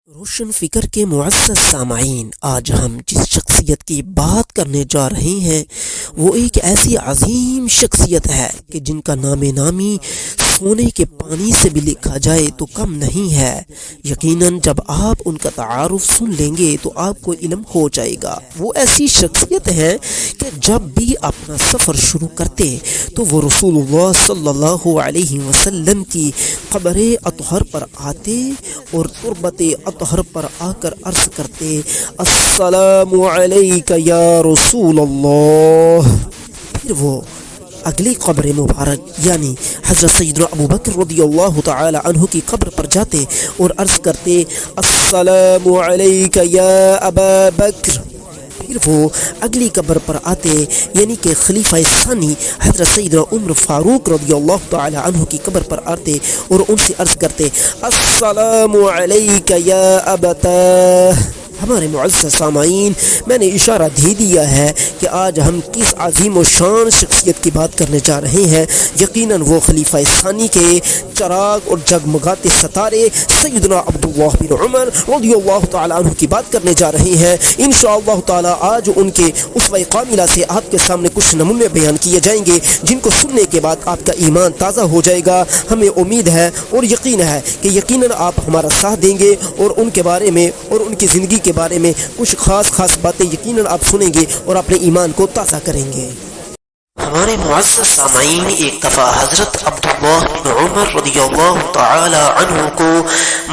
روشن فکر کے معزز سامعین، آج ہم جس شخصیت کی بات کرنے جا رہے ہیں وہ ایک ایسی عظیم شخصیت ہے کہ جن کا نام نامی سونے کے پانی سے بھی لکھا جائے تو کم نہیں ہے۔ یقیناً جب آپ ان کا تعارف سن لیں گے تو آپ کو علم ہو جائے گا۔ وہ ایسی شخصیت ہے کہ جب بھی اپنا سفر شروع کرتے تو وہ رسول اللہ صلی اللہ علیہ وسلم کی قبر اطہر پر آتے اور تربت اطہر پر آ کر عرض کرتے، السلام علیک یا رسول اللہ۔ پھر وہ اگلی قبر مبارک یعنی حضرت سیدنا ابو بکر رضی اللہ تعالی عنہ کی قبر پر جاتے اور عرض کرتے، السلام علیک یا ابا بکر۔ پھر وہ اگلی قبر پر آتے یعنی کہ خلیفہ ثانی حضرت سیدنا عمر فاروق رضی اللہ تعالی عنہ کی قبر پر آتے اور ان سے عرض کرتے، السلام علیک یا ابتاه۔ ہمارے معزز سامعین، میں نے اشارہ دے دیا ہے کہ آج ہم کس عظیم و شان شخصیت کی بات کرنے جا رہے ہیں۔ یقیناً وہ خلیفہ ثانی کے چراغ اور جگمگاتے ستارے سیدنا عبداللہ بن عمر رضی اللہ تعالی عنہ کی بات کرنے جا رہے ہیں۔ انشاءاللہ تعالی آج ان کے اسوہ کاملہ سے آپ کے سامنے کچھ نمونے بیان کیے جائیں گے جن کو سننے کے بعد آپ کا ایمان تازہ ہو جائے گا۔ ہمیں امید ہے اور یقین ہے کہ یقیناً آپ ہمارا ساتھ دیں گے اور ان کے بارے میں اور ان کی زندگی کے بارے میں کچھ خاص باتیں یقیناً آپ سنیں گے اور اپنے ایمان کو تازہ کریں گے۔ ہمارے معزز سامعین، ایک دفعہ حضرت عبداللہ بن عمر رضی اللہ تعالی عنہ کو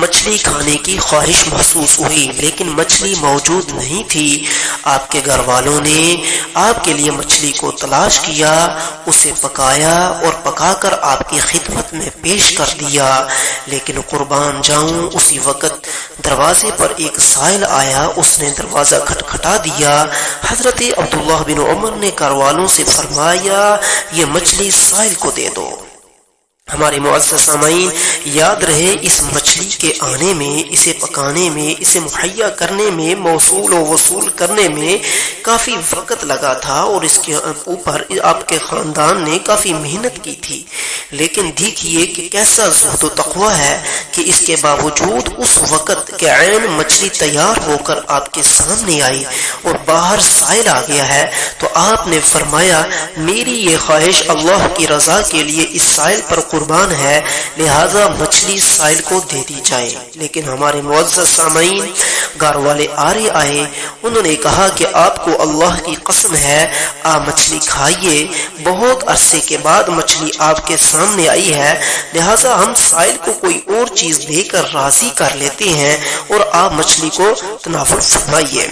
مچھلی کھانے کی خواہش محسوس ہوئی، لیکن مچھلی موجود نہیں تھی۔ آپ کے گھر والوں نے آپ کے لیے مچھلی کو تلاش کیا، اسے پکایا اور پکا کر آپ کی خدمت میں پیش کر دیا، لیکن قربان جاؤں اسی وقت دروازے پر ایک سائل آیا، اس نے دروازہ کھٹکھٹا دیا۔ حضرت عبداللہ بن عمر نے گھر والوں سے فرمایا، یہ مچھلی سائل کو دے دو۔ ہمارے معزز سامعین، یاد رہے اس مچھلی کے آنے میں، اسے پکانے میں، اسے مہیا کرنے میں، موصول و وصول کرنے میں کافی وقت لگا تھا اور اس کے اوپر آپ کے خاندان نے کافی محنت کی تھی، لیکن دیکھیے کہ کیسا زہد و تقوی ہے کہ اس کے باوجود اس وقت کے عین مچھلی تیار ہو کر آپ کے سامنے آئی اور باہر سائل آ گیا ہے تو آپ نے فرمایا، میری یہ خواہش اللہ کی رضا کے لیے اس سائل پر قربان ہے، لہذا مچھلی سائل کو دے دی جائے۔ لیکن ہمارے معزز سامعین، گھر والے آئے، انہوں نے کہا کہ آپ کو اللہ کی قسم ہے، آپ مچھلی کھائیے، بہت عرصے کے بعد مچھلی آپ کے سامنے آئی ہے، لہذا ہم سائل کو کوئی اور چیز دے کر راضی کر لیتے ہیں اور آپ مچھلی کو تناول فرمائیے۔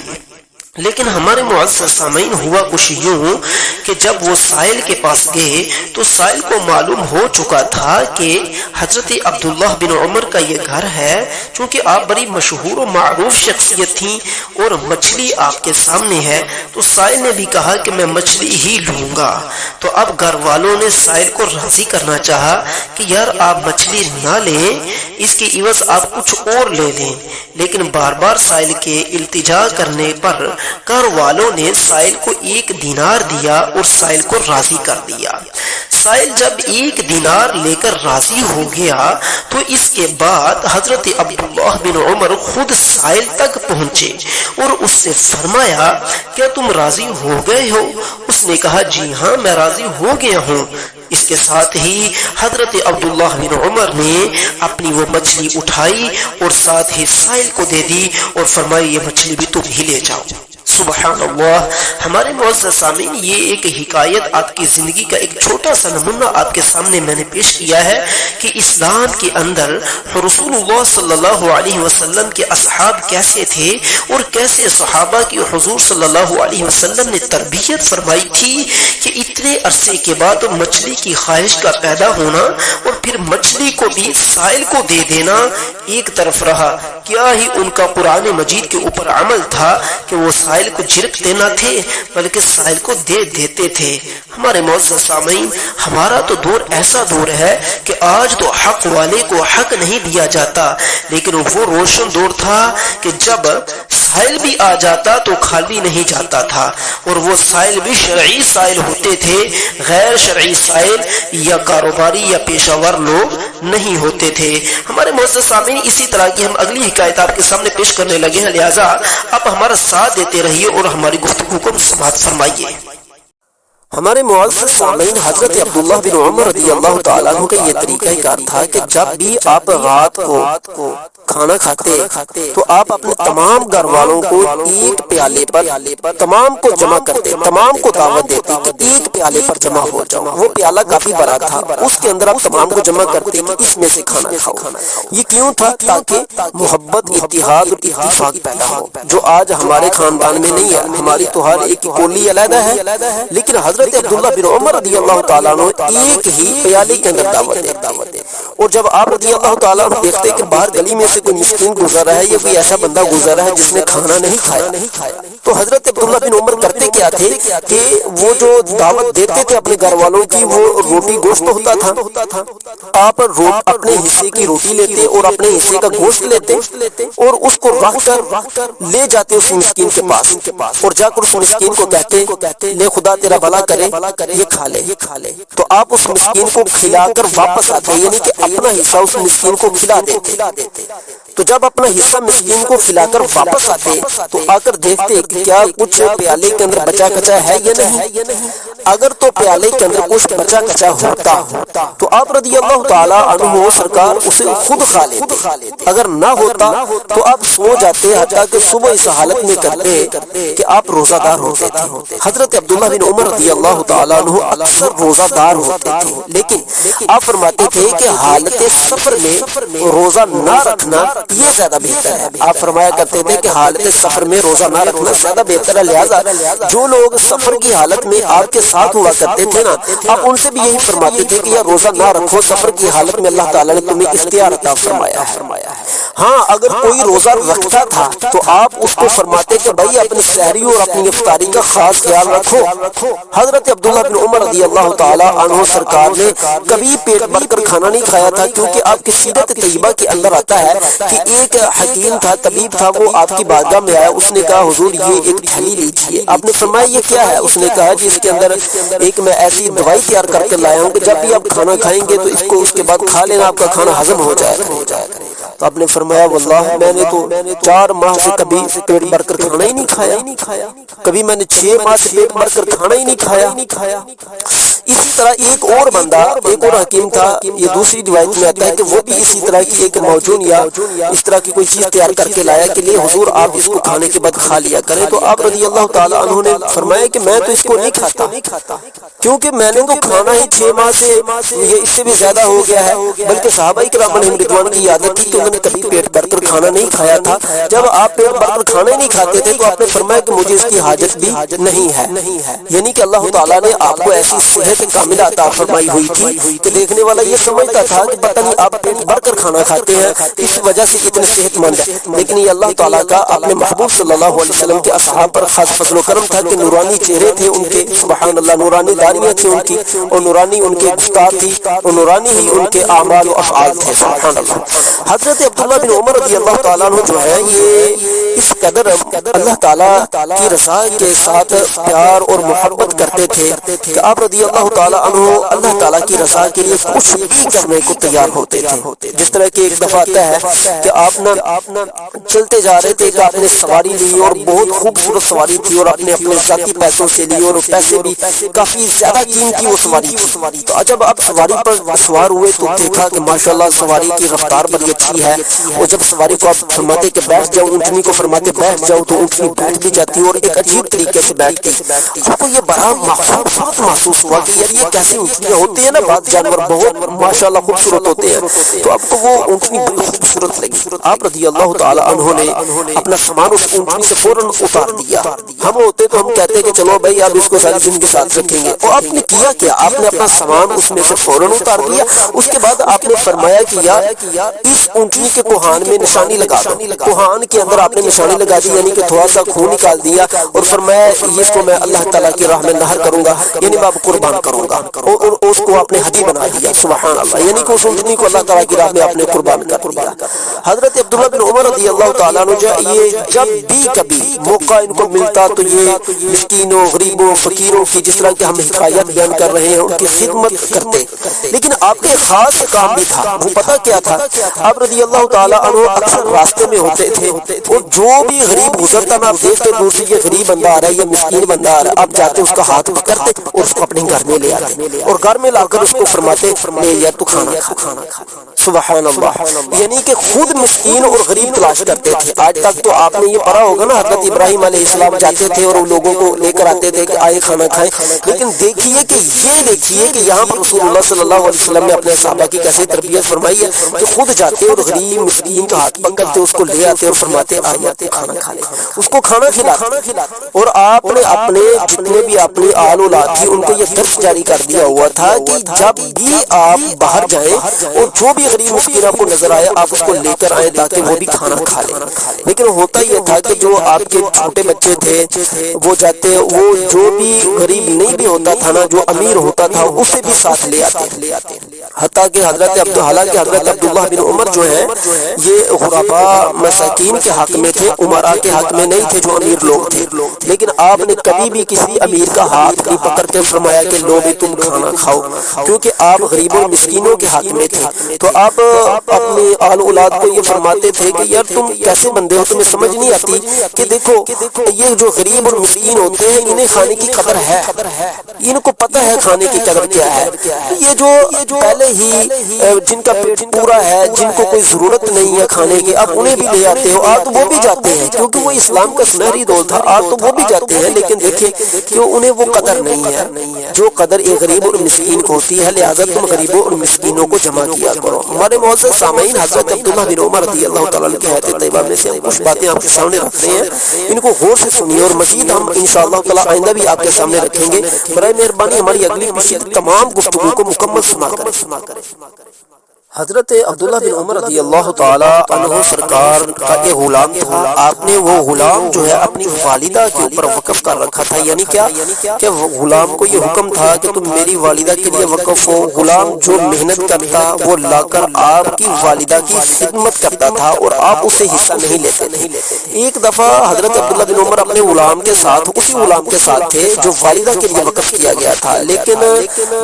لیکن ہمارے معزز سامعین، ہوا کچھ یوں کہ جب وہ سائل کے پاس گئے تو سائل کو معلوم ہو چکا تھا کہ حضرت عبداللہ بن عمر کا یہ گھر ہے، چونکہ آپ بڑی مشہور و معروف شخصیت تھیں اور مچھلی آپ کے سامنے ہے، تو سائل نے بھی کہا کہ میں مچھلی ہی لوں گا۔ تو اب گھر والوں نے سائل کو راضی کرنا چاہا کہ یار آپ مچھلی نہ لیں، اس کے عوض آپ کچھ اور لے لیں، لیکن بار بار سائل کے التجا کرنے پر گھر والوں نے سائل کو 1 دینار دیا اور سائل کو راضی کر دیا۔ سائل جب 1 دینار لے کر راضی ہو گیا تو اس کے بعد حضرت عبداللہ بن عمر خود سائل تک پہنچے اور اس سے فرمایا، کیا تم راضی ہو گئے ہو؟ اس نے کہا، جی ہاں میں راضی ہو گیا ہوں۔ اس کے ساتھ ہی حضرت عبداللہ بن عمر نے اپنی وہ مچھلی اٹھائی اور ساتھ ہی سائل کو دے دی اور فرمایا، یہ مچھلی بھی تم ہی لے جاؤ۔ سبحان اللہ۔ ہمارے معزز سامعین، یہ ایک حکایت آپ کی زندگی کا ایک چھوٹا سا نمونہ آپ کے سامنے میں نے پیش کیا ہے کہ اسلام کے اندر رسول اللہ صلی اللہ علیہ وسلم کے اصحاب کیسے تھے اور کیسے صحابہ کی حضور صلی اللہ علیہ وسلم نے تربیت فرمائی تھی کہ اتنے عرصے کے بعد مچھلی کی خواہش کا پیدا ہونا اور پھر مچھلی کو بھی سائل کو دے دینا ایک طرف رہا، کیا ہی ان کا قرآن مجید کے اوپر عمل تھا کہ وہ سائل سائل کو جھڑکتے نہ تھے بلکہ سائل کو دے دیتے تھے۔ ہمارے معزز سامعین، ہمارا تو دور ایسا دور ہے کہ آج تو حق والے کو حق نہیں دیا جاتا، لیکن وہ روشن دور تھا کہ جب سائل بھی آ جاتا تو خالی نہیں جاتا تھا، اور وہ سائل بھی شرعی سائل ہوتے تھے، غیر شرعی سائل یا کاروباری یا پیشہ ور لوگ نہیں ہوتے تھے۔ ہمارے معزز سامعین، اسی طرح کی ہم اگلی حکایت آپ کے سامنے پیش کرنے لگے ہیں، لہٰذا آپ ہمارا ساتھ دیتے رہیے اور ہماری گفتگو کو سماعت فرمائیے۔ ہمارے معزز سامعین، حضرت عبداللہ بن عمر رضی اللہ تعالیٰ عنہ کا یہ طریقہ کار تھا کہ جب بھی آپ رات کو کھانا کھاتے تو آپ اپنے تمام گھر والوں کو ایک پیالے پر تمام کو جمع کرتے، تمام کو دعوت دیتے کہ ایک پیالے پر جمع ہو جاؤ۔ وہ پیالہ کافی بڑا تھا، اس کے اندر آپ تمام کو جمع کرتے کہ اس میں سے کھانا کھاؤ۔ یہ کیوں تھا؟ تاکہ محبت، اتحاد اور اتفاق پیدا ہو، جو آج ہمارے خاندان میں نہیں ہے۔ ہماری تو ہر ایک کی کولی علیحدہ ہے، لیکن حضرت عبداللہ بن عمر رضی اللہ تعالیٰ عنہ ایک ہی پیالے کے اندر دعوت دیتے، اور جب آپ رضی اللہ تعالیٰ عنہ دیکھتے کہ باہر گلی میں سے کوئی مسکین گزر رہا ہے یا کوئی ایسا بندہ گزر رہا ہے جس نے کھانا نہیں کھایا، تو حضرت عبداللہ بن عمر کرتے کیا تھے کہ وہ جو دعوت دیتے تھے اپنے گھر والوں کی، وہ روٹی گوشت ہوتا تھا، آپ اپنے حصے کی روٹی لیتے اور اپنے حصے کا گوشت لیتے اور اس کو رکھ کر لے جاتے اس مسکین کے پاس، اور جا کر اس مسکین کو کہتے لے خدا تیرا بھلا کرے، یہ کھا لے۔ تو آپ اس مسکین کو کھلا کر واپس آتے، یعنی کہ اپنا حصہ اس مسکین کو کھلا دیتے۔ تو جب اپنا حصہ مسکین کو کھلا کر واپس آتے تو آ کر دیکھتے کہ کیا کچھ پیالے کے اندر بچا کچا ہے یا نہیں۔ اگر تو پیالے کے اندر کچھ بچا کچا ہوتا تو آپ رضی اللہ تعالیٰ عنہ سرکار اسے خود کھا لیتے، اگر نہ ہوتا تو آپ سو جاتے، حتیٰ کہ صبح اس حالت میں کرتے کہ آپ روزہ دار ہوتے تھے۔ حضرت عبداللہ بن عمر رضی اللہ تعالیٰ عنہ اکثر روزہ دار ہوتے تھے، لیکن آپ فرماتے تھے کہ حالت سفر میں روزہ نہ رکھنا یہ زیادہ بہتر ہے۔ آپ فرمایا کرتے تھے کہ حالت سفر میں روزہ نہ رکھنا زیادہ بہتر ہے، لہذا جو لوگ سفر کی حالت میں آپ کے ساتھ ہوا کرتے تھے نا، آپ ان سے بھی یہی فرماتے تھے کہ یہ روزہ نہ رکھو، سفر کی حالت میں اللہ تعالیٰ نے تمہیں اختیار عطا فرمایا ہے۔ ہاں، اگر کوئی روزہ رکھتا تھا تو آپ اس کو فرماتے کہ بھائی اپنی سحری اور اپنی افطاری کا خاص خیال رکھو۔ حضرت عبداللہ بن عمر رضی اللہ تعالیٰ عنہ سرکار نے کبھی پیٹ بھر کر کھانا نہیں کھایا تھا، کیونکہ آپ کی سیرت طیبہ کے اندر آتا ہے کہ ایک حکیم تھا، طبیب تھا، وہ آپ کی بارگاہ میں آیا، اس نے کہا حضور یہ ایک تھیلی لیجیے۔ آپ نے فرمایا یہ کیا ہے؟ اس نے کہا جی اس کے اندر ایک میں ایسی دوائی تیار کر کے لایا ہوں کہ جب بھی آپ کھانا کھائیں گے تو اس کو اس کے بعد کھا لینا، آپ کا کھانا ہضم ہو جائے گا۔ تو آپ نے فرمایا واللہ میں نے تو 4 ماہ سے کبھی پیٹ بھر کر کھانا ہی نہیں کھایا، کبھی میں نے 6 ماہ سے پیٹ بھر کر کھانا ہی نہیں کھایا۔ اسی طرح ایک اور بندہ، ایک اور حکیم تھا، یہ دوسری روایت میں آتا ہے کہ وہ بھی اسی طرح کی ایک موجون یا اس طرح کی کوئی چیز تیار کر کے لایا کہ لے حضور آپ اس کو کھانے کے بعد کھا لیا کریں۔ تو آپ رضی اللہ تعالیٰ عنہ نے فرمایا کہ میں تو اس کو نہیں کھاتا، کیونکہ میں نے تو کھانا ہی 6 ماہ سے، یہ اس سے بھی زیادہ ہو گیا ہے۔ بلکہ صحابہ کرام علیہم رضوان کی عادت تھی کہ انہوں نے کبھی پیٹ بھر کر کھانا نہیں کھایا تھا۔ جب آپ پیٹ بھر کر کھانا ہی نہیں کھاتے تھے تو آپ نے فرمایا کہ مجھے اس کی حاجت بھی نہیں ہے، یعنی کہ اللہ تعالیٰ نے آپ کو ایسی صحت کاملہ عطا فرمائی ہوئی تھی کہ دیکھنے والا یہ سمجھتا تھا کہ پتہ نہیں آپ پیٹ بھر کر کھانا کھاتے ہیں اس وجہ سے اتنے صحت مند ہے، لیکن یہ اللہ تعالیٰ کا اپنے محبوب صلی اللہ علیہ وسلم کے اصحاب پر خاص فضل و کرم تھا کہ نورانی چہرے تھے ان کے، سبحان اللہ، نورانی داڑیاں تھیں ان کی، اور نورانی ان کے گفتار تھی، اور نورانی ہی ان کے اعمال و افعال تھے، سبحان اللہ۔ حضرت عبداللہ بن عمر رضی اللہ تعالیٰ عنہ جو ہے یہ اس قدر اللہ تعالیٰ کی رضا کے ساتھ پیار اور محبت کرتے تھے کہ آپ رضی اللہ تعالیٰ عنہ اللہ تعالیٰ کی رضا کے لیے کچھ بھی کرنے کو تیار ہوتے تھے۔ جس طرح کہ ایک دفعہ آتا ہے کہ آپ نہ چلتے جا رہے تھے کہ آپ نے سواری لی اور بہت خوبصورت سواری تھی اور اپنے ذاتی پیسوں سے لی اور پیسے بھی کافی زیادہ قیمتی وہ سواری تھی۔ تو جب آپ سواری پر سوار ہوئے تو دیکھا کہ ماشاءاللہ سواری کی رفتار بڑی اچھی ہے، اور جب سواری کو آپ فرماتے کہ بیٹھ جاؤ، اونٹنی کو فرماتے بیٹھ جاؤ تو اونٹنی بیٹھ بھی جاتی اور ایک عجیب طریقے سے بیٹھتی۔ آپ کو یہ بڑا خوبصورت محسوس ہوا کہ یار یہ کیسی اونٹنیاں ہوتی ہیں نا، بعض جانور بہت ماشاءاللہ خوبصورت ہوتے ہیں، تو آپ کو وہ اونٹنی بڑی خوبصورت لگی۔ آپ رضی اللہ تعالی عنہ نے اپنا سامان اس اونٹنی سے فوراً اتار دیا۔ ہم ہوتے تو ہم کہتے کہ چلو بھائی آپ اس کو ساری زندگی ساتھ رکھیں گے، اور آپ نے کیا کیا، آپ نے اپنا سامان اس میں سے فوراً اتار دیا۔ اس کے بعد آپ نے فرمایا کہ یار اس اونٹنی کے کوہان میں نشانی لگا دو۔ کوہان کے اندر آپ نے نشانی لگا دی، یعنی کہ تھوڑا سا خون نکال دیا، اور فرمایا اس کو میں اللہ تعالیٰ کی راہ میں نہر کروں گا، یعنی میں اب قربان کروں گا، اور اس کو آپ نے ہدی بنا دیا۔ سبحان اللہ، یعنی کہ اس اونٹنی کو اللہ تعالیٰ کی راہ میں آپ نے قربان کر دیا۔ حضرت عبداللہ بن عمر رضی اللہ تعالیٰ عنہ یہ جب بھی کبھی موقع ان کو ملتا تو یہ مسکینوں، غریبوں، فقیروں کی جس طرح کہ ہم حکایت بیان کر رہے ہیں ان کی خدمت کرتے۔ لیکن آپ کے خاص کام بھی تھا، وہ پتہ کیا تھا؟ آپ رضی اللہ تعالیٰ عنہ اکثر راستے میں ہوتے تھے، اور جو بھی غریب گزرتا نا، آپ دیکھتے دوسری یہ غریب بندہ آ رہا ہے، یہ مسکین بندہ آ رہا ہے، آپ جاتے اس کا ہاتھ پکڑتے اور اس کو اپنے گھر میں لے آتے، اور گھر میں لا کر اس کو فرماتے لے یار تو کھانا کھا۔ سبحان اللہ، یعنی کہ خود مسکین اور غریب تلاش کرتے تھے۔ آج تک تو آپ نے یہ پڑھا ہوگا نا، حضرت ابراہیم علیہ السلام جاتے تھے اور لوگوں کو لے کر آتے تھے کہ آئے کھانا کھائیں، لیکن دیکھیے کہ یہاں پر رسول اللہ صلی اللہ علیہ وسلم نے اپنے صحابہ کی کیسے تربیت فرمائی ہے کہ خود جاتے اور غریب مسکین کا ہاتھ پکڑتے، اس کو لے آتے اور فرماتے آئیے تو کھانا کھا لیں، اس کو کھانا کھلاتے۔ اور آپ نے اپنے جتنے بھی اپنی آل اولاد تھی ان کو یہ درس جاری کر دیا ہوا تھا کہ جب بھی آپ باہر جائیں اور جو بھی غریب مسکین آپ کو نظر آئے آپ اس کو لے کر آئیں تاکہ وہ بھی کھانا کھا لیں۔ لیکن ہوتا یہ تھا کہ جو آپ کے چھوٹے بچے تھے وہ جاتے، وہ جو بھی غریب نہیں بھی ہوتا تھا نا، جو امیر ہوتا تھا اسے بھی ساتھ لے آتے، حتیٰ کہ حضرت عبداللہ بن عمر جو ہیں یہ غرباء مساکین کے حق میں تھے، امراء کے حق میں نہیں تھے جو امیر لوگ تھے، لیکن آپ نے کبھی بھی کسی امیر کا ہاتھ نہیں پکڑ کے فرمایا کہ لو بھی تم کھانا کھاؤ، کیونکہ آپ غریبوں اور مسکینوں کے حق میں تھے۔ تو آپ اپنی آل اولاد کو یہ فرماتے تھے کہ یار تم کیسے بندے ہو، تمہیں سمجھ نہیں آتی کہ دیکھو یہ جو غریب اور مسکین ہوتے ہیں انہیں کھانے کی قدر ہے، ان کو پتہ ہے کھانے کی قدر کیا ہے۔ یہ جو پہلے ہی جن کا پیٹ پورا ہے، جن کو کوئی ضرورت نہیں ہے کھانے کی، آپ انہیں بھی لے آتے ہو، آج تو وہ بھی جاتے ہیں کیونکہ وہ اسلام کا سنہری دور تھا، آج تو وہ بھی جاتے ہیں، لیکن دیکھیں کہ انہیں وہ قدر نہیں ہے جو قدر ایک غریب اور مسکین کو ہوتی ہے، لہٰذا تم غریبوں اور مسکینوں کو جمع کیا کرو۔ ہمارے معزز سامعین، حضرت عبداللہ بن عمر رضی اللہ تعالیٰ عنہ کی حیات طیبہ میں سے کچھ باتیں آپ کے سامنے رکھ رہے ہیں، ان کو غور سے سنیے، اور مزید ہم انشاءاللہ تعالیٰ آئندہ بھی آپ کے سامنے رکھیں گے۔ برائے مہربانی ہماری اگلی پیچھے تمام گفتگو کو مکمل سنا کریں۔ حضرت عبداللہ بن عمر رضی اللہ تعالیٰ عنہ سرکار کا ایک غلام تھا، آپ نے وہ غلام جو ہے اپنی والدہ کے اوپر وقف کر رکھا تھا، یعنی کیا کہ غلام کو یہ حکم تھا کہ تم میری والدہ کے لیے وقف ہو۔ غلام جو محنت کرتا وہ لا کر آپ کی والدہ کی خدمت کرتا تھا اور آپ اسے حصہ نہیں لیتے۔ ایک دفعہ حضرت عبداللہ بن عمر اپنے غلام کے ساتھ، اسی غلام کے ساتھ تھے جو والدہ کے لیے وقف کیا گیا تھا، لیکن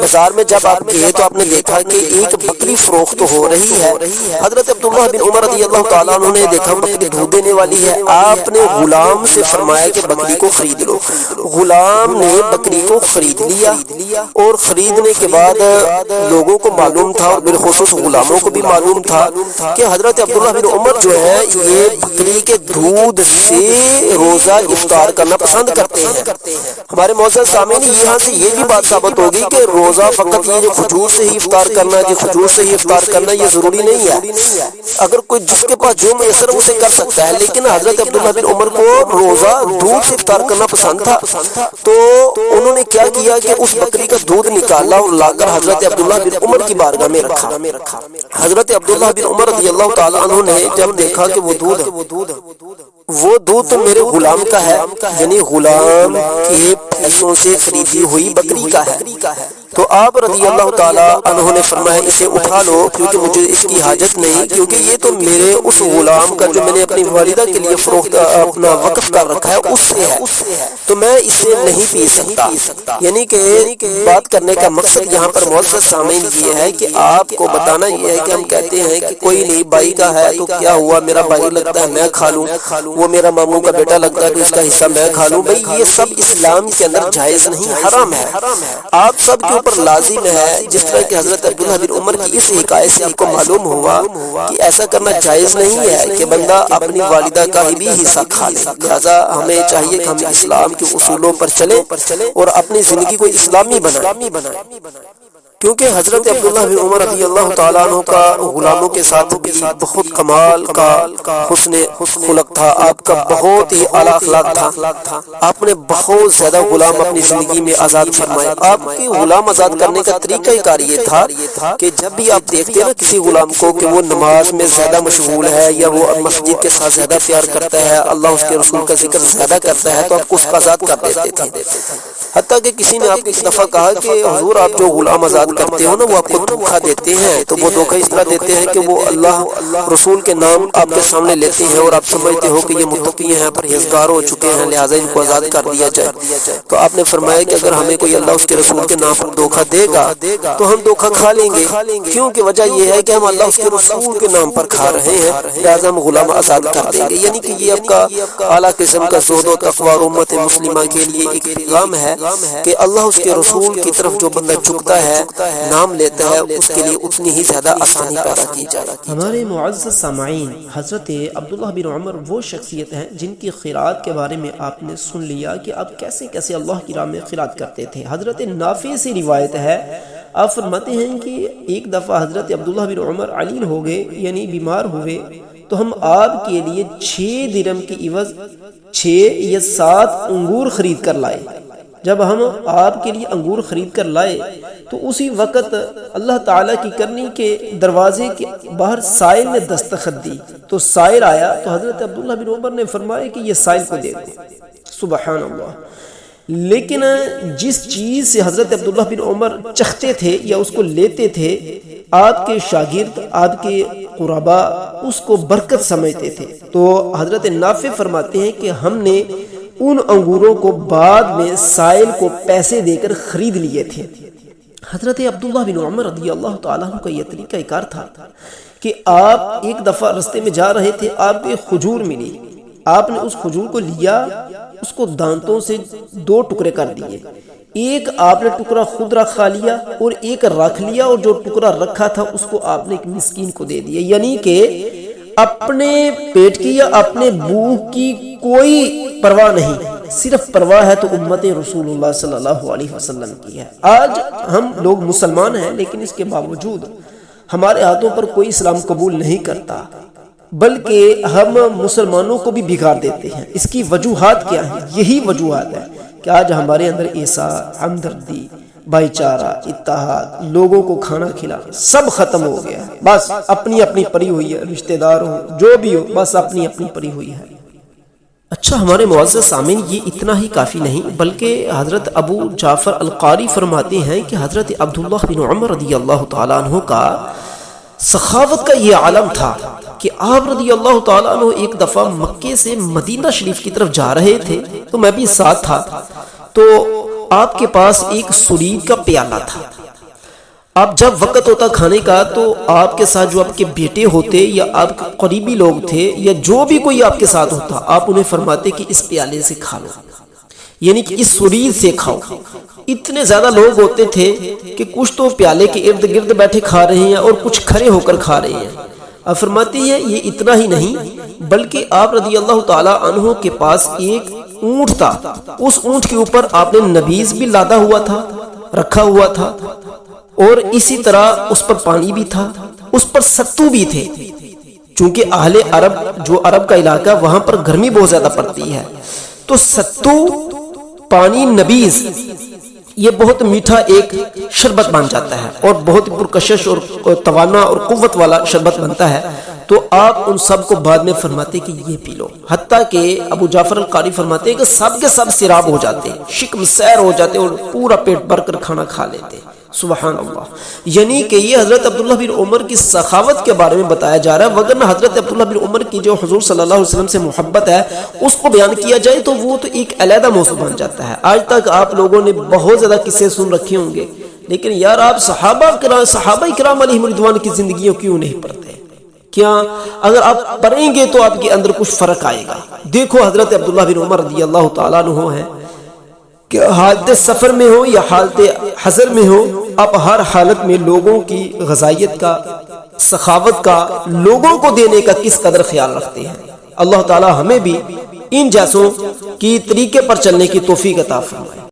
بازار میں جب آپ گئے تو آپ نے دیکھا کہ ایک بکری فروخت ہو رہی ہے۔ حضرت عبداللہ بن عمر رضی اللہ تعالیٰ عنہ نے دیکھا بکری دودھ دینے والی ہے، آپ نے غلام سے فرمایا کہ بکری کو خرید لو۔ غلام نے بکری کو خرید لیا، اور خریدنے کے بعد لوگوں کو معلوم تھا اور بالخصوص غلاموں کو بھی معلوم تھا کہ حضرت عبداللہ بن عمر جو ہے یہ بکری کے دودھ سے روزہ افطار کرنا پسند کرتے ہیں۔ ہمارے معزز سامعین، یہاں سے یہ بھی بات ثابت ہوگی کہ روزہ فقط یہ جو کھجور سے ہی افطار کرنا، جو کھجور سے ہی افطار کرنا یہ ضروری نہیں ہے، اگر کوئی جس کے پاس جو میسر اسے کر سکتا ہے، لیکن حضرت عبداللہ بن عمر کو روزہ دودھ سے افطار کرنا پسند تھا، تو انہوں نے کیا کیا کہ اس بکری کا دودھ نکالا اور لا کر حضرت عبداللہ بن عمر کی بارگاہ میں رکھا۔ حضرت عبداللہ بن عمر رضی اللہ تعالیٰ عنہ نے جب دیکھا کہ وہ دودھ تو میرے غلام کا ہے، یعنی غلام کے پیسوں سے خریدی ہوئی بکری کا ہے، تو آپ رضی اللہ تعالیٰ عنہ نے فرمایا اسے اٹھا لو کیونکہ مجھے اس کی حاجت نہیں، کیونکہ یہ تو میرے اس غلام کا جو میں نے اپنی والدہ کے لیے فروخت اپنا وقف کر رکھا ہے اس سے ہے، تو میں اسے نہیں پی سکتا۔ یعنی کہ بات کرنے کا مقصد یہاں پر معزز سامعین یہ ہے کہ آپ کو بتانا یہ ہے کہ ہم کہتے ہیں کہ کوئی نہیں بھائی کا ہے تو کیا ہوا، میرا بھائی لگتا ہے میں کھا لوں، وہ میرا ماموں کا بیٹا لگتا ہے تو اس کا حصہ میں کھا لوں، بھائی یہ سب اسلام کے اندر جائز نہیں، حرام ہے۔ آپ سب کے پر لازم ہے، جس طرح کہ حضرت عبداللہ بن عمر کی اس حکایت سے آپ کو معلوم ہوا کہ ایسا کرنا جائز نہیں ہے کہ بندہ اپنی والدہ کا ہی بھی حصہ کھا لے۔ لہذا ہمیں چاہیے کہ ہم اسلام کے اصولوں پر چلیں اور اپنی زندگی کو اسلامی بنائیں، کیونکہ حضرت عبداللہ بن عمر رضی اللہ تعالیٰ عنہ کا غلاموں کے ساتھ بھی بہت کمال کا حسن خلق تھا، آپ کا بہت ہی اعلیٰ اخلاق تھا۔ آپ نے بہت زیادہ غلام اپنی زندگی میں آزاد فرمائے۔ آپ کے غلام آزاد کرنے کا طریقہ کار یہ تھا کہ جب بھی آپ دیکھتے ہیں نا کسی غلام کو کہ وہ نماز میں زیادہ مشغول ہے یا وہ مسجد کے ساتھ زیادہ پیار کرتا ہے، اللہ اس کے رسول کا ذکر زیادہ کرتا ہے، تو آپ کو اس کا آزاد کر دیتے تھے۔ حتیٰ کہ کسی نے آپ کو ایک دفعہ کہا کہ حضور آپ جو غلام آزاد کرتے ہو نا وہ آپ کو دھوکہ دیتے ہیں، تو وہ دھوکہ اس طرح دیتے ہیں کہ وہ اللہ رسول کے نام آپ کے سامنے لیتے ہیں اور آپ سمجھتے ہو کہ یہ متقی ہیں، پرہیزگار ہو چکے ہیں، لہٰذا ان کو آزاد کر دیا جائے۔ تو آپ نے فرمایا کہ اگر ہمیں کوئی اللہ اس کے رسول کے نام پر دھوکہ دے گا تو ہم دھوکہ کھا لیں گے، کیونکہ وجہ یہ ہے کہ ہم اللہ اس کے رسول کے نام پر کھا رہے ہیں، لہٰذا ہم غلام آزاد کر دیں گے۔ یعنی کہ یہ آپ کا اعلیٰ قسم کا زہد و تقویٰ اور امت مسلمہ کے لیے ایک پیغام ہے کہ اللہ اس کے رسول کی طرف جو بندہ جھکتا ہے، نام لیتا ہے، اس کے لیے اتنی ہی زیادہ آسانی پیدا کی جائے۔ ہمارے معزز سامعین، حضرت عبداللہ بن عمر وہ شخصیت ہیں جن کی خیرات کے بارے میں آپ نے سن لیا کہ آپ کیسے کیسے اللہ کی راہ میں خیرات کرتے تھے۔ حضرت نافع سے روایت ہے، آپ فرماتے ہیں کہ ایک دفعہ حضرت عبداللہ بن عمر علیل ہو گئے، یعنی بیمار ہوئے، تو ہم آپ کے لیے 6 درہم کی عوض 6 یا 7 انگور خرید کر لائے۔ جب ہم آپ کے لیے انگور خرید کر لائے تو اسی وقت اللہ تعالیٰ کی کرنی کے دروازے کے باہر سائل نے دستخط دی، تو سائل آیا تو حضرت عبداللہ بن عمر نے فرمایا کہ یہ سائل کو دے دو۔ سبحان اللہ۔ لیکن جس چیز سے حضرت عبداللہ بن عمر چاہتے تھے یا اس کو لیتے تھے، آپ کے شاگرد، آپ کے قربا اس کو برکت سمجھتے تھے۔ تو حضرت نافع فرماتے ہیں کہ ہم نے ان انگوروں کو بعد میں سائل کو پیسے دے کر خرید لیے تھے۔ حضرت عبداللہ بن عمر رضی اللہ تعالیٰ عنہ کا یہ طریقہ کار تھا کہ آپ ایک دفعہ رستے میں جا رہے تھے، آپ کو ایک کھجور ملی، آپ نے اس کھجور کو لیا، اس کو دانتوں سے 2 ٹکڑے کر دیے، ایک آپ نے ٹکڑا خود رکھا لیا اور ایک رکھ لیا، اور جو ٹکڑا رکھا تھا اس کو آپ نے ایک مسکین کو دے دیا۔ یعنی کہ اپنے پیٹ کی یا اپنے بھوک کی کوئی پرواہ نہیں، صرف پرواہ ہے تو امت رسول اللہ صلی اللہ علیہ وسلم کی ہے۔ آج ہم لوگ مسلمان ہیں، لیکن اس کے باوجود ہمارے ہاتھوں پر کوئی اسلام قبول نہیں کرتا، بلکہ ہم مسلمانوں کو بھی بگاڑ دیتے ہیں۔ اس کی وجوہات کیا ہیں؟ یہی وجوہات ہے کہ آج ہمارے اندر ایثار، ہمدردی، بھائی چارہ، اتحاد، لوگوں کو کھانا کھلانا سب ختم ہو گیا ہے۔ بس اپنی اپنی پڑی ہوئی ہے، رشتہ دار ہو جو بھی ہو، بس اپنی اپنی پڑی ہوئی ہے۔ اچھا ہمارے معزز سامعین، یہ اتنا ہی کافی نہیں بلکہ حضرت ابو جعفر القاری فرماتے ہیں کہ حضرت عبداللہ بن عمر رضی اللہ تعالیٰ عنہ کا سخاوت کا یہ عالم تھا کہ آپ رضی اللہ تعالیٰ عنہ ایک دفعہ مکے سے مدینہ شریف کی طرف جا رہے تھے، تو میں بھی ساتھ تھا، تو آپ کے پاس ایک سرید کا پیالہ تھا۔ آپ جب وقت ہوتا کھانے کا تو آپ کے ساتھ جو آپ کے بیٹے ہوتے یا آپ کے قریبی لوگ تھے یا جو بھی کوئی آپ کے ساتھ ہوتا، آپ انہیں فرماتے کہ اس پیالے سے کھا لو، یعنی کہ اس سرید سے کھاؤ۔ اتنے زیادہ لوگ ہوتے تھے کہ کچھ تو پیالے کے ارد گرد بیٹھے کھا رہے ہیں اور کچھ کھڑے ہو کر کھا رہے ہیں۔ آپ فرماتے ہیں یہ اتنا ہی نہیں بلکہ آپ رضی اللہ تعالیٰ عنہ کے پاس ایک اونٹ تھا، اس اونٹ کے اوپر آپ نے نبیذ بھی لادا ہوا تھا، رکھا ہوا تھا، اور اسی طرح اس پر پانی بھی تھا، اس پر ستو بھی تھے، چونکہ اہل عرب جو عرب کا علاقہ وہاں پر گرمی بہت زیادہ پڑتی ہے، تو ستو، پانی، نبیذ، یہ بہت میٹھا ایک شربت بن جاتا ہے اور بہت پرکشش اور توانا اور قوت والا شربت بنتا ہے۔ تو آپ ان سب کو بعد میں فرماتے کہ یہ پی لو، حتیٰ کہ ابو جعفر القاری فرماتے ہیں کہ سب کے سب سیراب ہو جاتے، شکم سیر ہو جاتے اور پورا پیٹ بھر کر کھانا کھا لیتے۔ سبحان اللہ۔ یعنی کہ یہ حضرت عبداللہ بن عمر کی سخاوت کے بارے میں بتایا جا رہا ہے، وگرنہ حضرت عبداللہ بن عمر کی جو حضور صلی اللہ علیہ وسلم سے محبت ہے اس کو بیان کیا جائے تو وہ تو ایک علیحدہ موضوع بن جاتا ہے۔ آج تک آپ لوگوں نے بہت زیادہ قصے سن رکھے ہوں گے، لیکن یار آپ صحابہ کرام علیہم رضوان کی زندگیوں کیوں نہیں پڑھتے؟ کیا اگر آپ پڑھیں گے تو آپ کے اندر کچھ فرق آئے گا۔ دیکھو حضرت عبداللہ بن عمر رضی اللہ تعالیٰ عنہ ہیں کہ حالت سفر میں ہو یا حالت حضر میں ہو، آپ ہر حالت میں لوگوں کی غذائیت کا، سخاوت کا، لوگوں کو دینے کا کس قدر خیال رکھتے ہیں۔ اللہ تعالی ہمیں بھی ان جیسوں کی طریقے پر چلنے کی توفیق عطا فرمائے۔